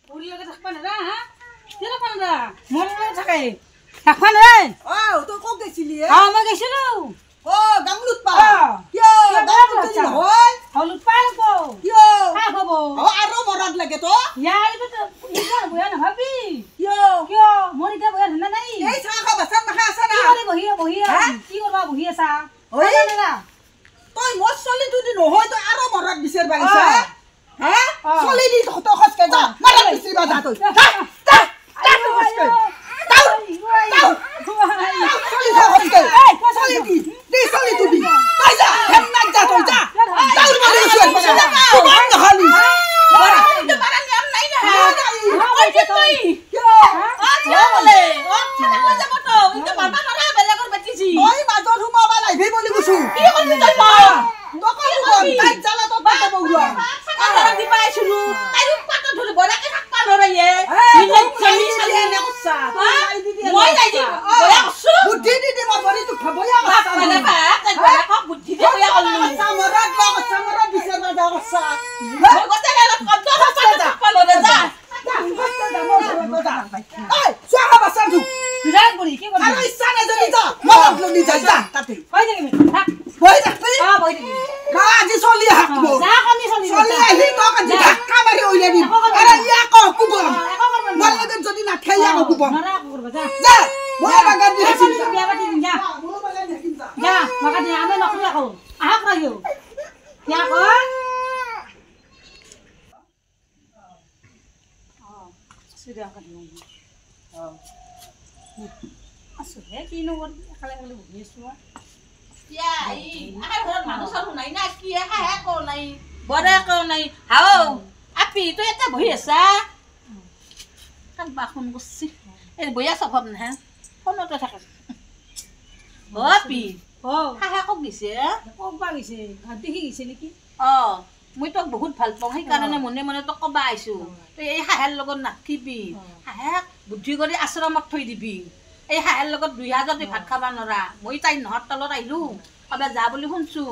বুড়ি লগে থাকবা না হা কেন পান না মোর লগে থাকে থাকবা না তুই কত গেছিলি মই গেছিলো গামলুত পা কিয় গামলুত কি হয় হলুত পাল কো কিয় খা হব আৰু মৰাত লাগে তো ইয়াই তো ইমান বয়া না ভাবি কিয় কিয় মৰি কে বয়া না নাই এই চাহ খাব বাছন মাখা আছে না কি বহি কি কৰবা বহি আছা না তই মোৰ চলি তুই নহয় তই আৰু মৰাত বিচাৰ পাৰিছা হে চলি দি তো খসকে যা মৰাত বিচাৰিবা যা তই খসকে চলি যা খসকে চলি দি চলি তুই তই যা হেম না যা তই যা তাউর মানে শুয়ে পড়া তুই না খালি তো মারা নিয়ম নাই না ওই যে তুই কিয় বলে ছালা যাব তো ইতে বাবা মারা বেলেগৰ বেটিছি মই মাজত হুমাবা লাইভি বলি গুছু কি কৰিছ তই নকলি বল তাই জালা তো বাবা বউয়া আধাৰ দি পাইছিলু তাই পাত ধৰি বলাকে থাকবা নৰয়ে নিলে চলি চলি এনে কছা মই যাই দি বয়া কছু বুদ্ধি দি দি মই তো খাবয়া মানে বা তাই বয়া ক বুদ্ধি দি বয়া কলি সামৰাত সামৰাত বিচাৰবা যা কছা মই গতে গেল কত কছা পাললে যা এই চাহা বাসানু বিৰাট বুঢ়ী কি কৰিছ আৰু ইচ্ছা নাই যদি যা মই ললি যাই যা তাতে হৈ থাকিবি থাক হৈ থাকবি হৈ থাকিবি মা আজি চলি হাকব যা কানি চলি আহি তো কাজি ধাক্কা মাৰি ওলাই দিম আৰে ইয়া ক কুবন মোৰ লগত যদি না খেয়া ক কুবন নৰা কৰবা যা যা মই বাগান দি আছি বিয়া পাতি দিম যা মই বাগান দি যা যা বাগান দি আমি নকৰি আকৌ আহক ৰাখিও কিয়া ক সিধা কাটি আছো হে কিনো কৰি একালে একালে বহি আছো ইয়া এই আহাৰ ঘৰত মানুহ চাৰু নাই না কি হাহে কও নাই বৰে কও নাই হাও আপি তই এটা বহি আছা কান বাখুন গছি এই বয়া স্বভাৱ না ফোনতে থাকে আপি হাহে কক দিছে ক'বা গৈছে ঘাট দেখি গৈছে নেকি মই তোক বহুত ভাল পাওঁ সেইকাৰণে মনে মনে তোক কবা আহিছো তই এই হাঁহেৰ লগত নাথিবি হাঁহেক বুদ্ধি কৰি আশ্ৰমত থৈ দিবি এই হাঁহেৰ লগত 2000 দি ভাত খাবা নৰা মই তাই নহৰ তলত আহিলো কবা যা বুলি শুনছো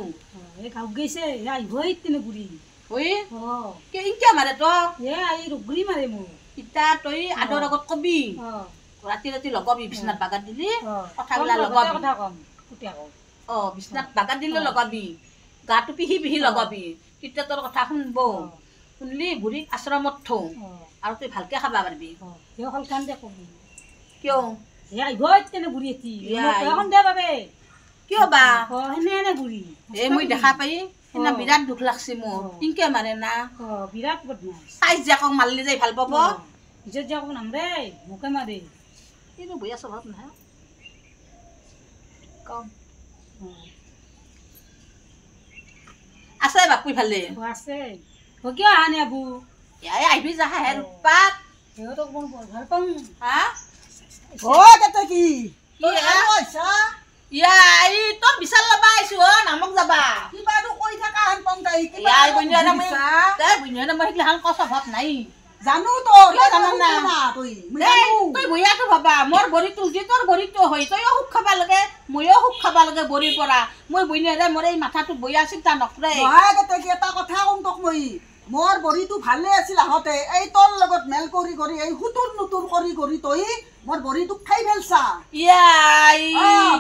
এই গাঁও গৈছে আহিবই তেনে বুঢ়ী ঐ কে ইনকা মাৰে তো এই ৰুগৰি মাৰে মোক ইতা তই আদৰ আগত কবি ৰাতি ৰাতি লগাবি বিছনাত বাগাত দিলি কথাবিলাক লগাবি কথা কম কুটিয়া কম বিছনাত বাগাত দিলে লগাবি গাটো পিহি পিহি লগাবি তেতিয়া তোৰ কথা শুনব শুনলি বুঢ়ীক আশ্ৰমত থওঁ আৰু তই ভালকে খাবা পাৰিবি সেইসকল কান্দে কবি কিয় আহিবই তেনে বুঢ়ী এটি এখন দে বাবে কিয় বা সেনে এনে বুঢ়ী মই দেখা পাই সিদিনা বিৰাট দুখ লাগছে মোৰ ইনকে মাৰে না বিৰাট বদমাছ তাই যাকক মাৰিলে যাই ভাল পাব পিছত যাওক নামৰে মোকে মাৰে এইটো বয়া স্বভাৱ নহয় কম আছে বাপুই ভালে আছে কিয় অহা নাই আবু আহিবি যা হে ৰূপাত সিহঁতক মই ভাল পাওঁ হা কেতে কি ইয়া এই তোৰ বিচাৰ লবা আহিছো নামক যাবা কিবাটো কৈ থাকা হান পং তাই ইয়াই বইনা মই সেইগিলাখান ক স্বভাৱ নাই জানো তো জানা না তুই তই বয়াটো ভাবা মোৰ বৰিটো যে তোৰ বৰিটো হয় তইও সুখ খাবা লাগে ময়ো সুখ খাবা লাগে বৰিৰ পৰা মই বইনা মোৰ এই মাথাটো বয়া চিন্তা নকৰে এটা কথা কম তোক মই মোৰ বৰিটো ভালে আছিল আহতে এই তোৰ লগত মেল কৰি কৰি এই হুতুৰ নুতুৰ কৰি কৰি তই মোৰ বৰিটোক খাই ফেলছা ইয়াই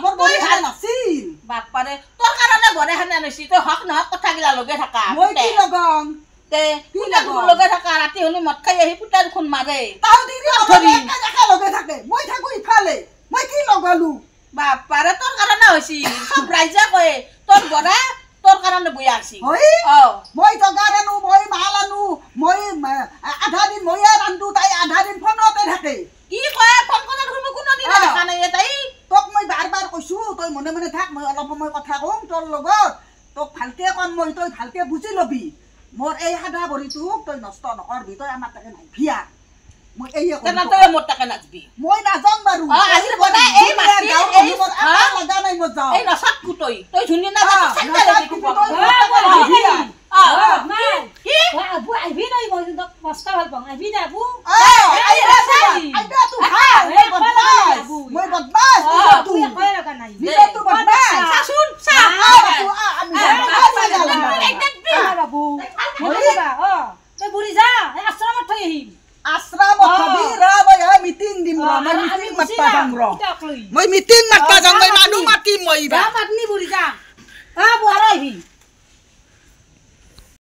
মোৰ বৰি ভাল নাছিল বাপাৰে তোৰ কাৰণে বৰে হানে নছি তই হক নহক কথাগিলা লগে থাকা মই কি লগং তে পুতা লগে থাকা ৰাতি হলে মদ খাই আহি পুতা দুখন মাৰে তাও দিৰি একা লগে থাকে মই থাকো ইফালে মই কি লগালো বাপাৰে তোৰ কাৰণে হৈছি সব ৰাইজে কয় তোৰ বৰা তোৰ কাৰণে বয়া আছি মই জগাৰ আনো মই মাল আনো মই আধা দিন ময়ে ৰান্ধো তাই আধা দিন ফোনতে থাকে কি কয় ফোন কৰা কোনো কোনো দিন দেখা নাই তাই তোক মই বাৰ বাৰ কৈছো তই মনে মনে থাক মই অলপ সময় কথা কম তোৰ লগত তোক ভালকে কম মই তই ভালকে বুজি লবি মোৰ এই সাদা বৰিটোক তই নষ্ট নকৰবি তই আমাৰ তাকে নাই ভিয়া মই এই তই মোৰ তাকে নাচবি মই নাযাম বাৰু আজি বনা এই মাটি এই লগা নাই মই যাওঁ এই নচক কুতই তই ধুনি না কি আবু আহিবি নাই মই মস্ত ভাল পাওঁ আহিবি না আবু মই বদমাছ তুই কয় লগা নাই তো বদমাছ চাচোন চা বাবু তই বুঢ়ী যা এই আশ্ৰমত থৈ আহিম আশ্ৰমত ভাবি ৰ মই মিটিং দিম ৰ মই মিটিং মাতবা যাম ৰ মই মিটিং মাতবা যাম মই মানুহ মাতিম মই যা মাতনি বুঢ়ী যা বুঢ়া আহিবি